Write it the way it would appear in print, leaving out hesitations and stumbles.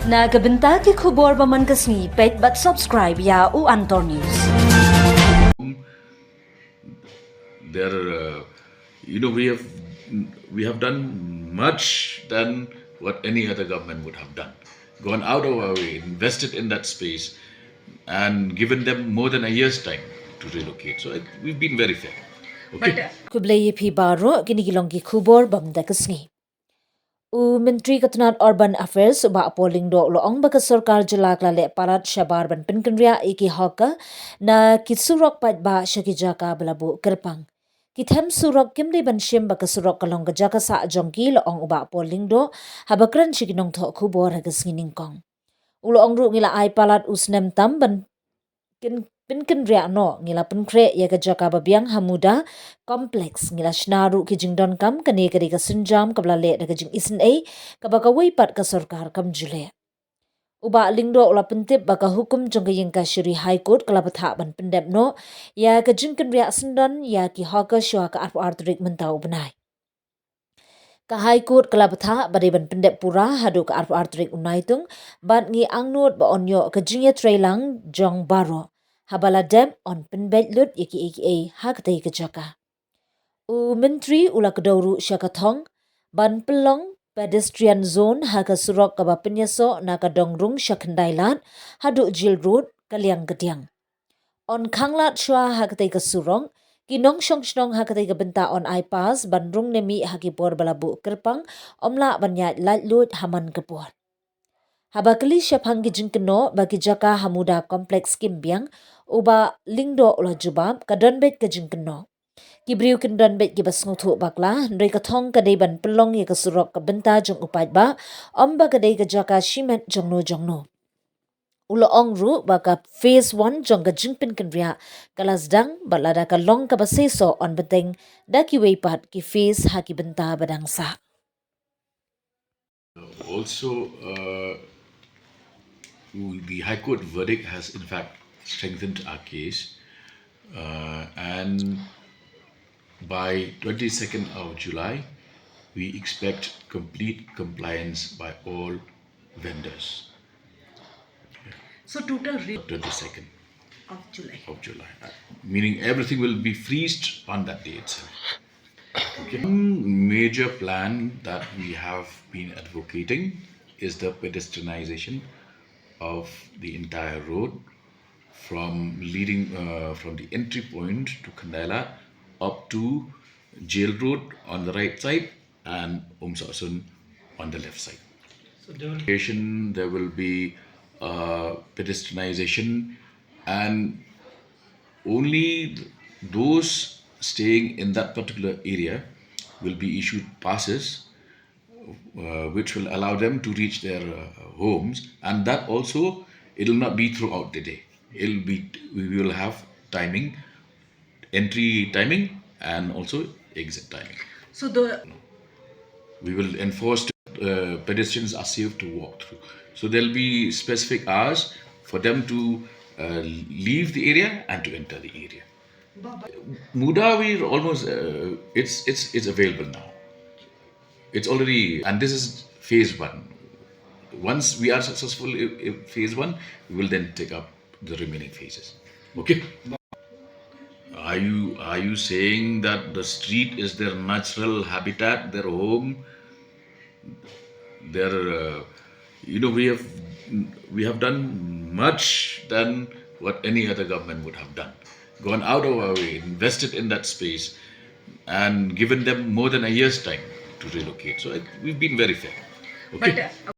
Nagabenta ki khubor baman kasni pet but subscribe ya u Antor News. There, we have done much than what any other government would have done. Gone out of our way, invested in that space, and given them more than a year's time to relocate. So we've been very fair. Okay. Kublay pi baro kinigilong ki khubor bamda kasni. U Menteri Ketenat Urban Affairs ba Lyngdoh loong baka sarkar jelak lale parat syabar ban penkenria iki hoka na ki Surok pat ba syakijaka belabu kerpang. Kithem Surok kimde ban shim baka Surok kalong gajaka sa jongki loong uba Lyngdoh habakran siginong tho khubor hagas nginingkong. Uloong ru ngila ai palat usnem tam ban penkenria no ngila penkre ya gajaka babiang hamuda kompleks ngila shnaru ki jingdon kam kane kari ka sunjam kabla le daga jing isen ai kabaka pat ka sarkar kam jule uba Lyngdoh ula pentip baka hukum jong yang ka shiri high court kala patha ban pendep no ya ka jingken ria sendon ya ki haka shwa ka artrik mentau benai ka high court kala patha bade ban pendep pura hadu ka artrik unaitung ban ngi angnut ba onyo ka jingya trailang jong baro habala dam on penbet lut yaki haktai kejaka. U Menteri ula kedauru syakathong ban pelong pedestrian zone haka Surok kaba penyaso na kadongrung syakendailat hadu jil road kaliang gediang. On kanglat shwa haktai ke Surong kinong shnong haktai ke benta on ipas bandrung nemi hakipor balabu kerpang omla banyat lat lut haman kepor. Habakali syaphangi jingkeno bagi jaka hamuda kompleks kimbiang uba Lyngdoh ula jubab kadonbet ke jingkeno. Kibriu kendonbet ki basnguthu bakla ndrei kathong kadaiban pelong ya ke Surok ke benta jong upat ba omba kadai ke jaka shimet jongno. Ulo ongru baka phase 1 jong ke jingpin kendria kalasdang balada ka long ka baseso on beteng daki weipat ki phase haki benta badangsa. Also, the High Court verdict has in fact strengthened our case, and by 22nd of July, we expect complete compliance by all vendors. So total 22nd of July. Meaning everything will be freezed on that day itself. Okay. One major plan that we have been advocating is the pedestrianization of the entire road from from the entry point to Kandaila up to Jail Road on the right side and Umsasun on the left side. So there will be pedestrianization, and only those staying in that particular area will be issued passes which will allow them to reach their homes, and that also it will not be throughout the day. We will have timing, entry timing and also exit timing. So We will enforce pedestrians are safe to walk through. So there will be specific hours for them to leave the area and to enter the area. Muda, we almost it's available now. It's already, and this is phase 1. Once we are successful in phase 1, we will then take up the remaining phases. Okay. Are you saying that the street is their natural habitat, their home? Their we have done much than what any other government would have done. Gone out of our way, invested in that space, and given them more than a year's time to relocate. So we've been very fair. Okay. But